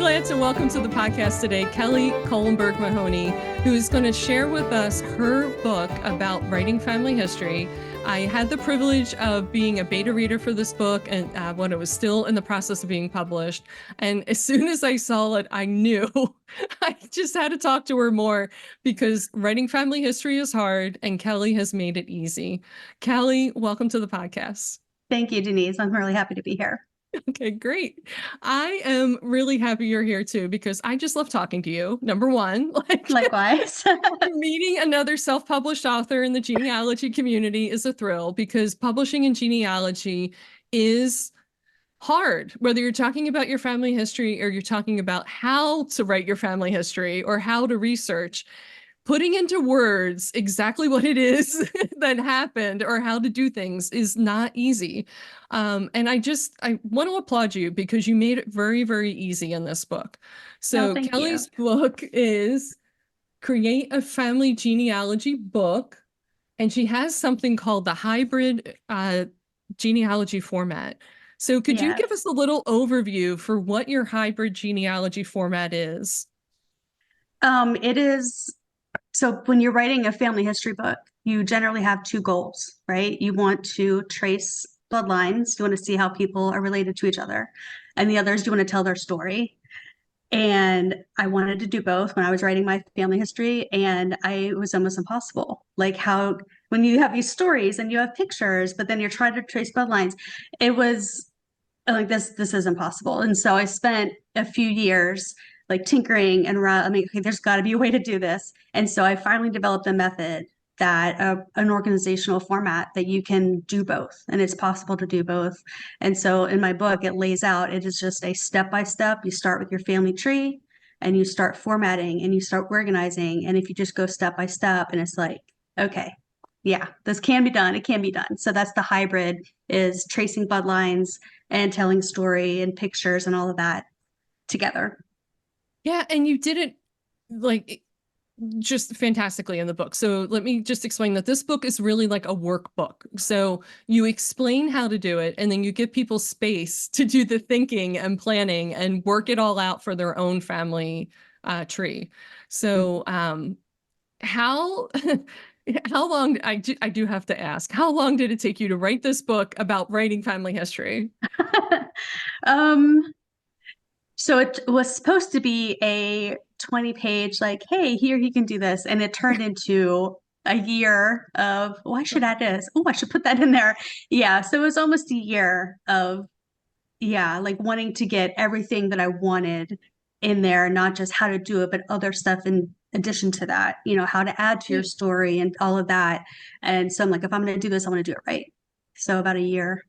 glad to welcome to the podcast today Kelly Kohlenberg Mahoney, who is going to share with us her book about writing family history. I had the privilege of being a beta reader for this book and when it was still in the process of being published. And as soon as I saw it, I knew I just had to talk to her more because writing family history is hard and Kelly has made it easy. Kelly, welcome to the podcast. Thank you, Denise. I'm really happy to be here. Okay, great. I am really happy you're here too, because I just love talking to you. Number one, Likewise. meeting another self-published author in the genealogy community is a thrill because publishing in genealogy is hard, whether you're talking about your family history or you're talking about how to write your family history or how to research. Putting into words exactly what it is that happened or how to do things is not easy. And I want to applaud you because you made it very, very easy in this book. So Thank Kelly's you. book is Create a Family Genealogy Book. And she has something called the hybrid genealogy format. So could you give us a little overview for what your hybrid genealogy format is? It is. So when you're writing a family history book, you generally have two goals, right? You want to trace bloodlines. You want to see how people are related to each other. And the others, you want to tell their story. And I wanted to do both when I was writing my family history, and it was almost impossible. Like how, when you have these stories and you have pictures, but then you're trying to trace bloodlines, it was like, this is impossible. And so I spent a few years like tinkering and okay, there's got to be a way to do this. And so I finally developed a method that an organizational format that you can do both, and it's possible to do both. And so in my book, it lays out, it is just a step-by-step. You start with your family tree and you start formatting and you start organizing. And if you just go step by step, and it's like, okay, yeah, this can be done. It can be done. So that's the hybrid, is tracing bloodlines and telling story and pictures and all of that together. Yeah, and you did it like just fantastically in the book. So let me just explain that this book is really like a workbook. So you explain how to do it, and then you give people space to do the thinking and planning and work it all out for their own family tree. So how how long, I do have to ask, how long did it take you to write this book about writing family history? So it was supposed to be a 20-page, like, hey, here you can do this. And it turned into a year of, oh, I should add this. Oh, I should put that in there. Yeah. So it was almost a year of, yeah, like wanting to get everything that I wanted in there, not just how to do it, but other stuff in addition to that, how to add to your story and all of that. And so I'm like, if I'm going to do this, I want to do it right. So about a year.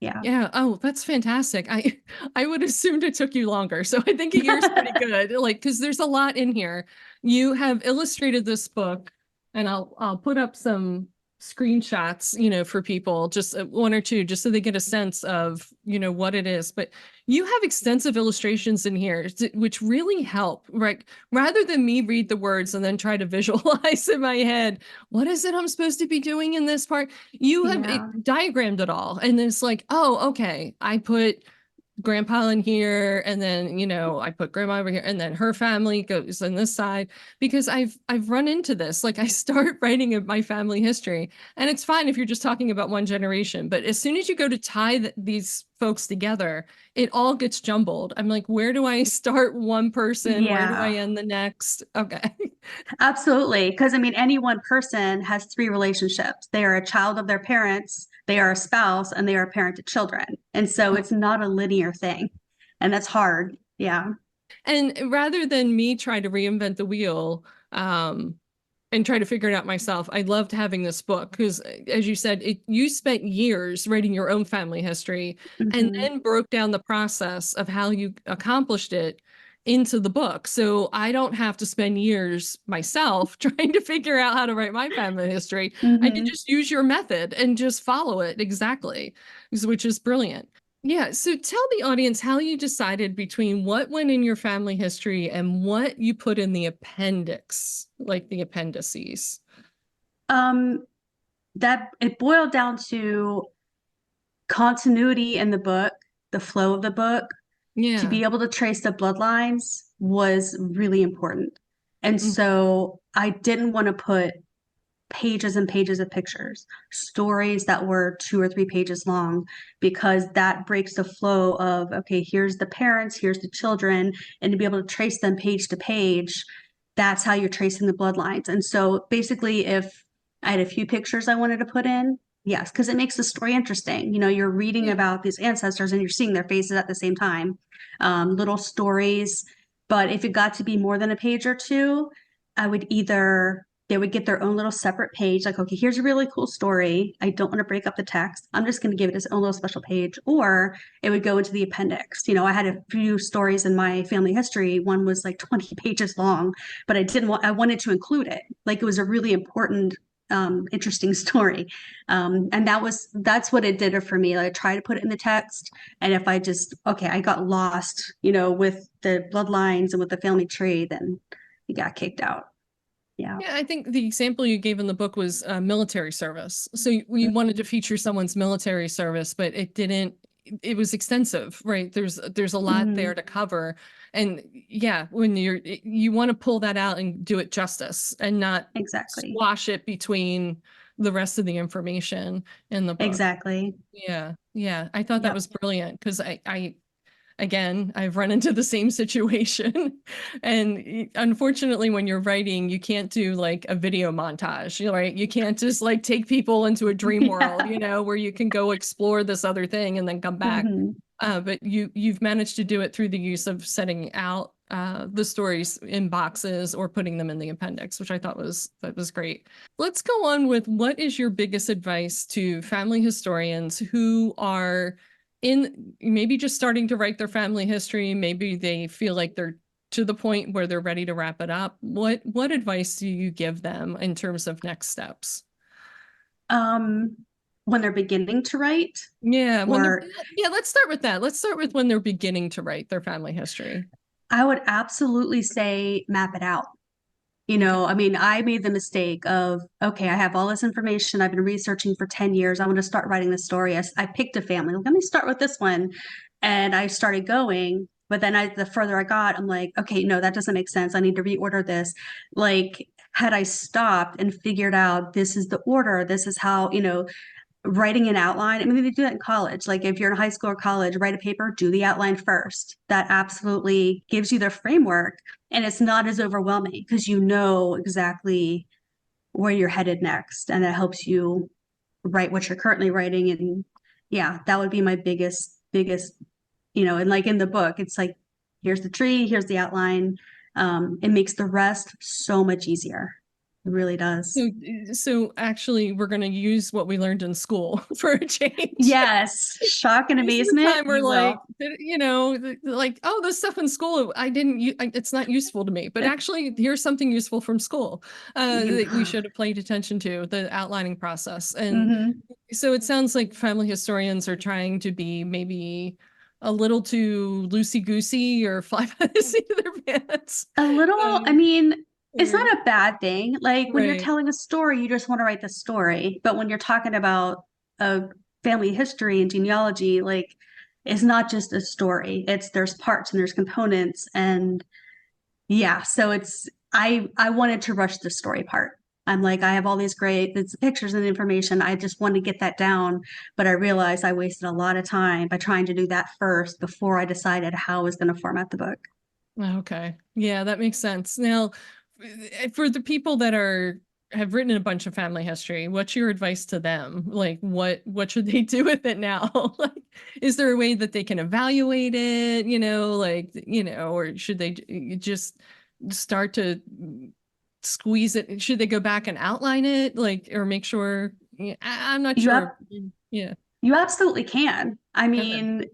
Yeah. Yeah. Oh, that's fantastic. I would assumed it took you longer. So I think a year's pretty good. Like, because there's a lot in here. You have illustrated this book, and I'll put up some screenshots, for people, just one or two, just so they get a sense of, what it is. But you have extensive illustrations in here, which really help, right? Rather than me read the words and then try to visualize in my head, what is it I'm supposed to be doing in this part? You have diagrammed it all. And it's like, oh, okay, I put grandpa in here, and then I put grandma over here, and then her family goes on this side, because I've run into this. Like, I start writing my family history, and it's fine if you're just talking about one generation, but as soon as you go to tie these folks together, it all gets jumbled. I'm like, where do I start one person? Where do I end the next? Okay. Absolutely. Because I mean, any one person has three relationships. They are a child of their parents, they are a spouse, and they are a parent to children. And so it's not a linear thing. And that's hard. Yeah. And rather than me try to reinvent the wheel, and try to figure it out myself, I loved having this book because, as you said, you spent years writing your own family history and then broke down the process of how you accomplished it into the book. So I don't have to spend years myself trying to figure out how to write my family history. I can just use your method and just follow it exactly, which is brilliant. Yeah, so tell the audience how you decided between what went in your family history and what you put in the appendix, like the appendices. That it boiled down to continuity in the book, the flow of the book, To Yeah. be able to trace the bloodlines was really important. And Mm. so I didn't want to put pages and pages of pictures, stories that were 2 or 3 pages long, because that breaks the flow of, okay, here's the parents, here's the children, and to be able to trace them page to page, that's how you're tracing the bloodlines. And so basically, if I had a few pictures I wanted to put in, yes, because it makes the story interesting. You know, you're reading Yeah. about these ancestors and you're seeing their faces at the same time, little stories. But if it got to be more than a page or two, I would either they would get their own little separate page, like, okay, here's a really cool story. I don't want to break up the text. I'm just going to give it its own little special page. Or it would go into the appendix. You know, I had a few stories in my family history. One was like 20 pages long, but I wanted to include it. Like, it was a really important, interesting story. And that's what it did for me. Like, I tried to put it in the text. And if I got lost, with the bloodlines and with the family tree, then you got kicked out. Yeah. Yeah, I think the example you gave in the book was military service. So you wanted to feature someone's military service, but it didn't, it was extensive, right? There's a lot Mhm. there to cover. And yeah, when you want to pull that out and do it justice and not Exactly. squash it between the rest of the information in the book. Exactly. Yeah, yeah. I thought that Yep. was brilliant because I again, I've run into the same situation. And unfortunately, when you're writing, you can't do like a video montage, right? You can't just like take people into a dream world, Yeah. where you can go explore this other thing and then come back. Mhm. But you've managed to do it through the use of setting out the stories in boxes or putting them in the appendix, which I thought was great. Let's go on with what is your biggest advice to family historians who are in maybe just starting to write their family history, maybe they feel like they're to the point where they're ready to wrap it up. What advice do you give them in terms of next steps? Um, when they're beginning to write, Yeah, when they're or yeah, let's start with that. Let's start with when they're beginning to write their family history. I would absolutely say map it out. Okay. I mean, I made the mistake of, okay, I have all this information. I've been researching for 10 years. I want to start writing this story. I picked a family. Let me start with this one. And I started going. But then the further I got, I'm like, okay, no, that doesn't make sense. I need to reorder this. Like, had I stopped and figured out this is the order, this is how, writing an outline. I mean, they do that in college. Like, if you're in high school or college, write a paper, do the outline first. That absolutely gives you the framework, and it's not as overwhelming because you know exactly where you're headed next, and that helps you write what you're currently writing. And yeah, that would be my biggest, and like in the book, it's like, here's the tree, here's the outline. It makes the rest so much easier. It really does. So actually, we're going to use what we learned in school for a change. Yes, shock and Most of the amazement, time we're you like, will. like, oh, this stuff in school, it's not useful to me. But actually, here's something useful from school You, that we should have paid attention to, the outlining process. And hmm so it sounds like family historians are trying to be maybe a little too loosey-goosey or fly by the seat of their pants. A little, I Um, mean, it's yeah, not a bad thing. Like, when you're right. telling a story, you just want to write the story. But when you're talking about a family history and genealogy, like, it's not just a story. There's parts and there's components, and yeah, so I wanted to rush the story part. I'm like, I have all these great it's pictures and information. I just want to get that down, but I realized I wasted a lot of time by trying to do that first before I decided how I was going to format the book. Okay. Yeah, that makes sense. Now, for the people that have written a bunch of family history, what's your advice to them? Like what should they do with it now? Like, is there a way that they can evaluate it, or should they just start to squeeze it? Should they go back and outline it, like, or make sure? Yeah, I'm not You have sure. Yeah. you absolutely can. Okay.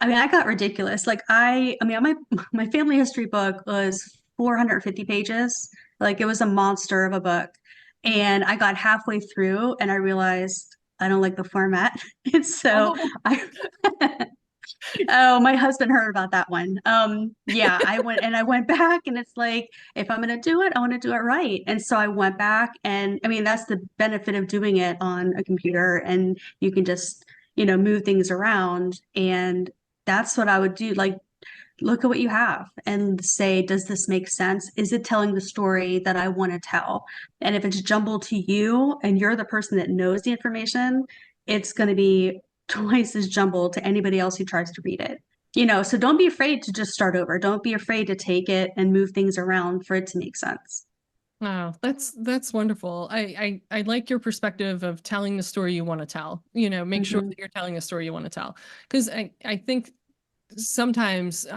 I got ridiculous. Like, I mean, my family history book was 450 pages. Like, it was a monster of a book. And I got halfway through and I realized I don't like the format. And so Oh. I oh, my husband heard about that one. Yeah, I went back and it's like, if I'm gonna do it, I want to do it right. And so I went back, and I mean, that's the benefit of doing it on a computer, and you can just, move things around. And that's what I would do. Like, look at what you have and say, does this make sense? Is it telling the story that I want to tell? And if it's jumbled to you and you're the person that knows the information, it's going to be twice as jumbled to anybody else who tries to read it. So don't be afraid to just start over. Don't be afraid to take it and move things around for it to make sense. Wow, that's wonderful. I like your perspective of telling the story you want to tell. Make sure that you're telling a story you want to tell. Because I think sometimes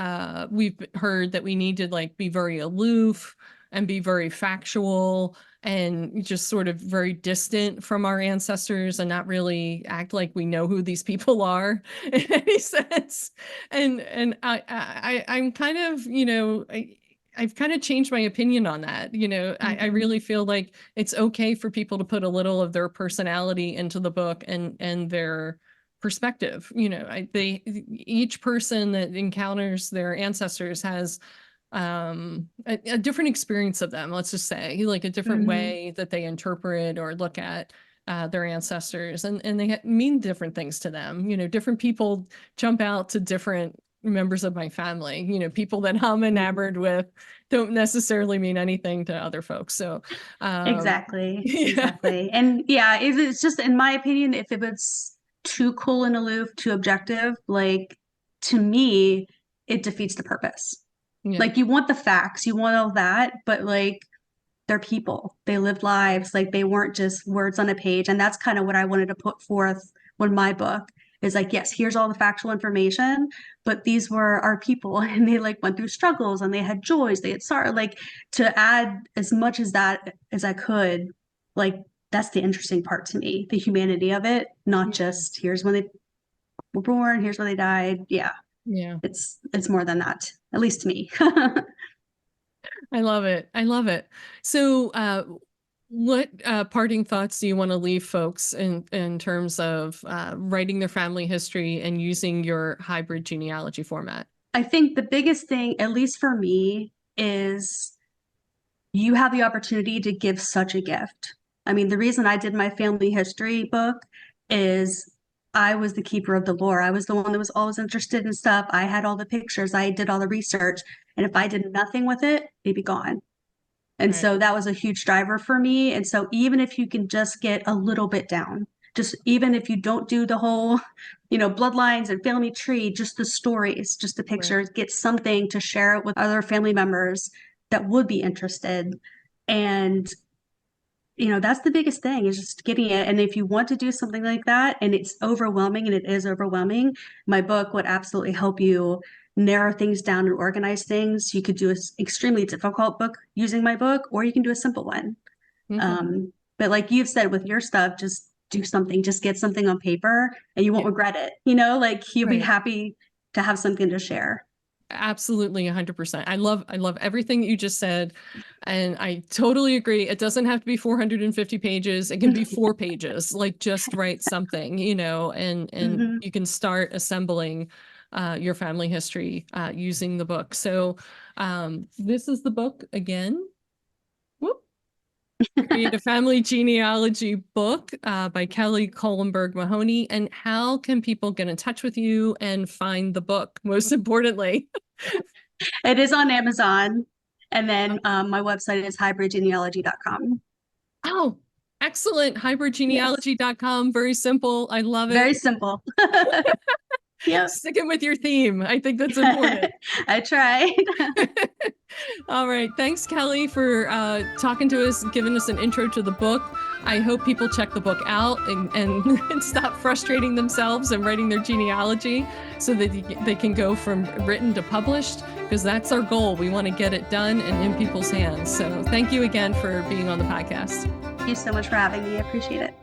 we've heard that we need to like be very aloof and be very factual and just sort of very distant from our ancestors and not really act like we know who these people are in any sense. And I'm kind of, I've kind of changed my opinion on that. I really feel like it's okay for people to put a little of their personality into the book and their perspective. Each person that encounters their ancestors has a different experience of them, let's just say, like a different way that they interpret or look at their ancestors, and they mean different things to them. Different people jump out to different members of my family. People that I'm enamored with don't necessarily mean anything to other folks. So Exactly. yeah. Exactly. And yeah, if it's just, in my opinion, if it was too cool and aloof, too objective, like, to me, it defeats the purpose. Yeah. Like, you want the facts, you want all that, but like, they're people. They lived lives. Like, they weren't just words on a page. And that's kind of what I wanted to put forth when my book is like, yes, here's all the factual information, but these were our people and they like went through struggles and they had joys, they had sorrow. Like, to add as much as that as I could, like, that's the interesting part to me, the humanity of it, not just here's when they were born, here's when they died. Yeah. Yeah. It's more than that, at least to me. I love it. I love it. So, what parting thoughts do you want to leave folks in terms of writing their family history and using your hybrid genealogy format? I think the biggest thing, at least for me, is you have the opportunity to give such a gift. I mean, the reason I did my family history book is I was the keeper of the lore. I was the one that was always interested in stuff. I had all the pictures. I did all the research. And if I did nothing with it, it'd be gone. And so that was a huge driver for me. And so even if you can just get a little bit down, just even if you don't do the whole, bloodlines and family tree, just the stories, just the pictures, get something to share it with other family members that would be interested. And that's the biggest thing, is just getting it. And if you want to do something like that and it's overwhelming, and it is overwhelming, my book would absolutely help you narrow things down and organize things. You could do an extremely difficult book using my book, or you can do a simple one. But like you've said with your stuff, just do something, just get something on paper and you won't regret it. Like, you'll be happy to have something to share. Absolutely, 100%. I love everything you just said. And I totally agree. It doesn't have to be 450 pages. It can be 4 pages. Like, just write something, and you can start assembling your family history using the book. So this is the book again. Whoop. Create a Family Genealogy book by Kelly Kohlenberg Mahoney. And how can people get in touch with you and find the book, most importantly? It is on Amazon. And then my website is hybridgenealogy.com. Oh, excellent. Hybridgenealogy.com. Very simple. I love it. Very simple. Yeah. Sticking with your theme. I think that's important. I tried. All right. Thanks, Kelly, for talking to us, giving us an intro to the book. I hope people check the book out and stop frustrating themselves and writing their genealogy so that they can go from written to published, because that's our goal. We want to get it done and in people's hands. So thank you again for being on the podcast. Thank you so much for having me. I appreciate it.